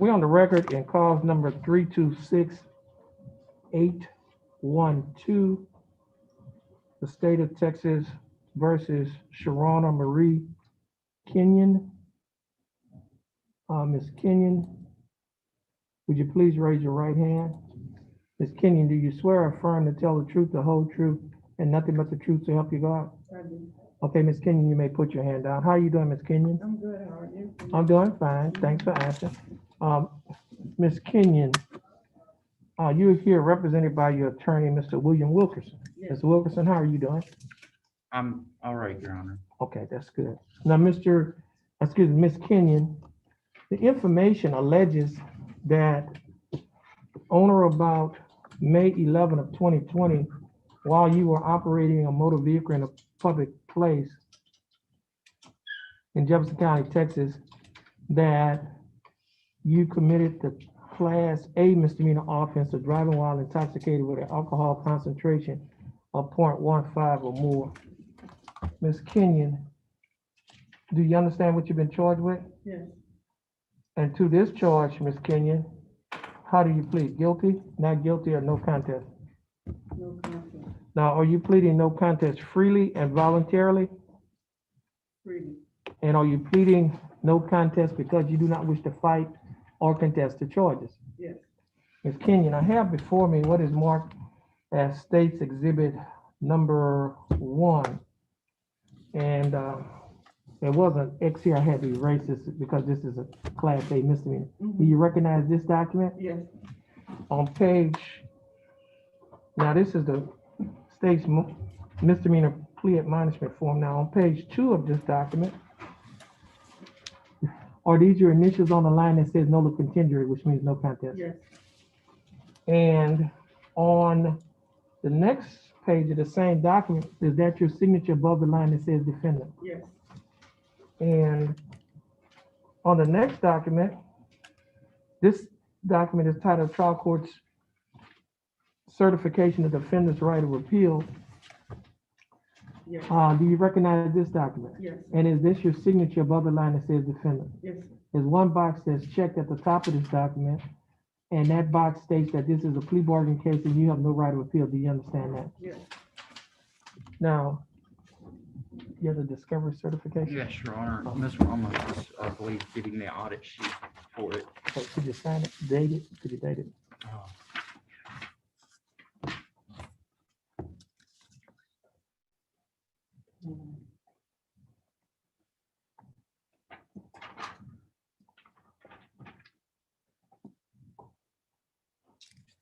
We're on the record in cause number 326812, the state of Texas versus Sharona Marie Kenyon. Ms. Kenyon, would you please raise your right hand? Ms. Kenyon, do you swear or affirm to tell the truth, the whole truth, and nothing but the truth to help you God? I do. Okay, Ms. Kenyon, you may put your hand down. How are you doing, Ms. Kenyon? I'm good. How are you? I'm doing fine. Thanks for asking. Ms. Kenyon, you're here represented by your attorney, Mr. William Wilkerson. Yes. Mr. Wilkerson, how are you doing? I'm all right, Your Honor. Okay, that's good. Now, Ms. Kenyon, the information alleges that on or about May 11 of 2020, while you were operating a motor vehicle in a public place in Jefferson County, Texas, that you committed the Class A misdemeanor offense of driving while intoxicated with an alcohol concentration of 0.15 or more. Ms. Kenyon, do you understand what you've been charged with? Yes. And to this charge, Ms. Kenyon, how do you plead? Guilty, not guilty, or no contest? No contest. Now, are you pleading no contest freely and voluntarily? Freely. And are you pleading no contest because you do not wish to fight or contest the charges? Yes. Ms. Kenyon, I have before me what is marked as State's Exhibit number 1. And there was an X here, I had to erase this because this is a Class A misdemeanor. Do you recognize this document? Yes. On page, now this is the State's misdemeanor plea admonishment form. Now on page 2 of this document, are these your initials on the line that says nolo contendere, which means no contest? Yes. And on the next page of the same document, is that your signature above the line that says defendant? Yes. And on the next document, this document is titled Trial Court's Certification of Defendant's Right of Appeal. Yes. Do you recognize this document? Yes. And is this your signature above the line that says defendant? Yes. There's one box that's checked at the top of this document, and that box states that this is a plea bargain case and you have no right of appeal. Do you understand that? Yes. Now, you have the discovery certification? Yes, Your Honor. Ms. Ramos is, I believe, getting the audit sheet for it. Okay, could you sign it, date it, could you date it?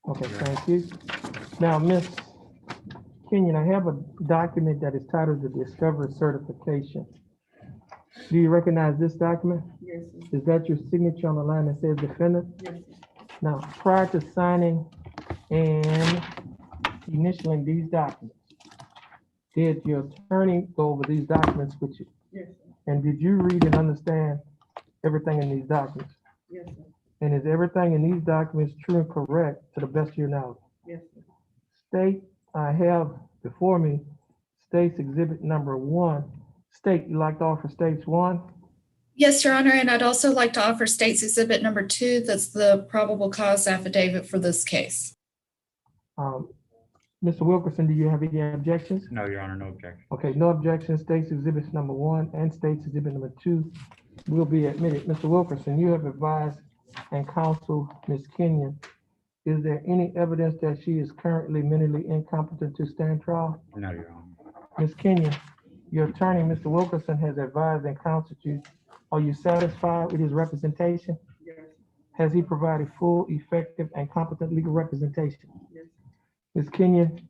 Okay, thank you. Now, Ms. Kenyon, I have a document that is titled the Discovery Certification. Do you recognize this document? Yes. Is that your signature on the line that says defendant? Yes. Now, prior to signing and initialing these documents, did your attorney go over these documents with you? Yes. And did you read and understand everything in these documents? Yes. And is everything in these documents true and correct to the best of your knowledge? Yes. State, I have before me State's Exhibit number 1. State, you like to offer States 1? Yes, Your Honor, and I'd also like to offer State's Exhibit number 2. That's the probable cause affidavit for this case. Mr. Wilkerson, do you have any objections? No, Your Honor, no objection. Okay, no objections. State's Exhibits number 1 and State's Exhibit number 2 will be admitted. Mr. Wilkerson, you have advised and counseled Ms. Kenyon. Is there any evidence that she is currently mentally incompetent to stand trial? No, Your Honor. Ms. Kenyon, your attorney, Mr. Wilkerson, has advised and counseled you. Are you satisfied with his representation? Yes. Has he provided full, effective, and competent legal representation? Yes. Ms. Kenyon,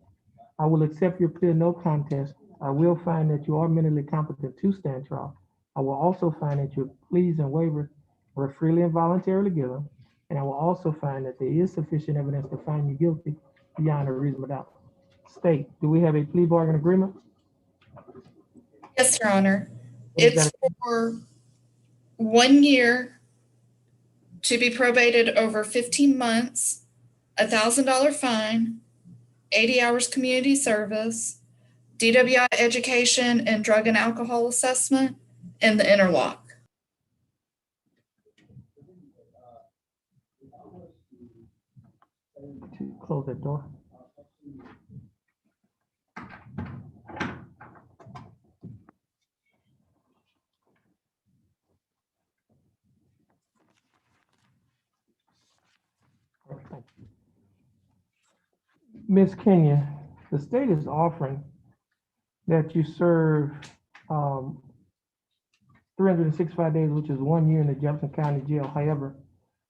I will accept your plea of no contest. I will find that you are mentally competent to stand trial. I will also find that your pleas and waivers were freely and voluntarily given. And I will also find that there is sufficient evidence to find you guilty beyond a reasonable doubt. State, do we have a plea bargain agreement? Yes, Your Honor. What is It's that? for 1 year to be probated over 15 months, $1,000 fine, 80 hours community service, DWI education and drug and alcohol assessment, and the interlock. close that door. Ms. Kenya, the state is offering that you serve 365 days, which is 1 year in the Jefferson County Jail. However,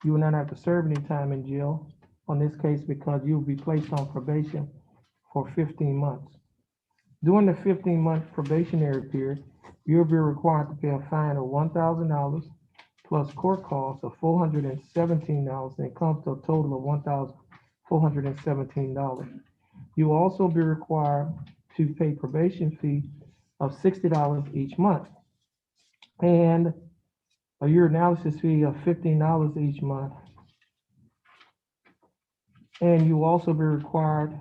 you will not have to serve any time in jail on this case because you will be placed on probation for 15 months. During the 15-month probationary period, you'll be required to pay a fine of $1,000 plus court costs of $417, and it comes to a total of $1,417. You will also be required to pay probation fee of $60 each month and a urinalysis fee of $15 each month. And you will also be required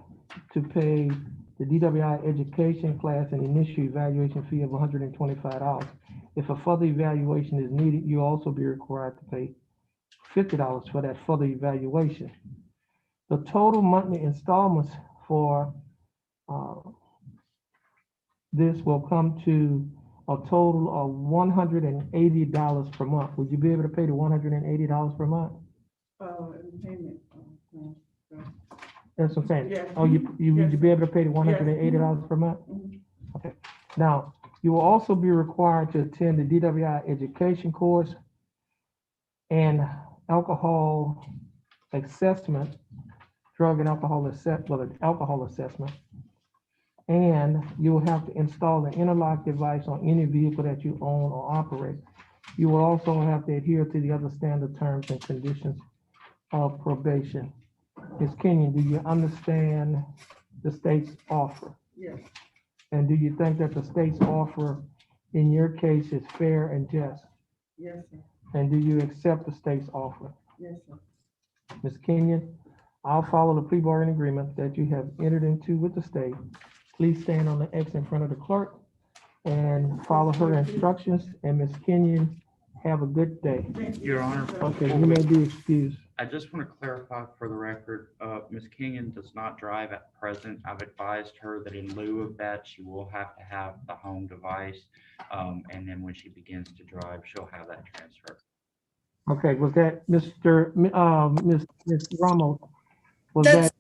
to pay the DWI education class and initial evaluation fee of $125. If a further evaluation is needed, you'll also be required to pay $50 for that further evaluation. The total monthly installments for this will come to a total of $180 per month. Would you be able to pay the $180 per month? In payment. That's what I'm saying. Yes. Oh, would you be able to pay the Yes. $180 per month? Mhm. Okay. Now, you will also be required to attend the DWI education course and alcohol assessment, drug and alcohol alcohol assessment. And you will have to install an interlock device on any vehicle that you own or operate. You will also have to adhere to the other standard terms and conditions of probation. Ms. Kenyon, do you understand the state's offer? Yes, And do you think that the state's offer in your case is fair and just? yes, sir. And do you accept the state's offer? Yes, sir. Ms. Kenyon, I'll follow the plea bargaining agreement that you have entered into with the state. Please stand on the X in front of the clerk and follow her instructions. And Ms. Kenyon, have a good day. Thank you. Your Honor, Okay, you may be excused. I just want to clarify for the record, Ms. Kenyon does not drive at present. I've advised her that in lieu of that, she will have to have the home device. And then when she begins to drive, she'll have that transfer. Okay, was that Ms. Ramos? Was That's that,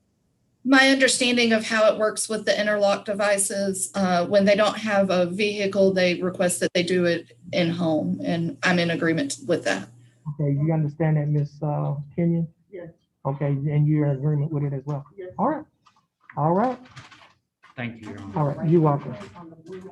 my understanding of how it works with the interlock devices. When they don't have a vehicle, they request that they do it in home, and I'm in agreement with that. okay, you understand that, Ms. Kenyon? Yes, Okay, and you're in agreement with it as well? yes. All right, all right, Thank you, Your Honor. all right, you're welcome.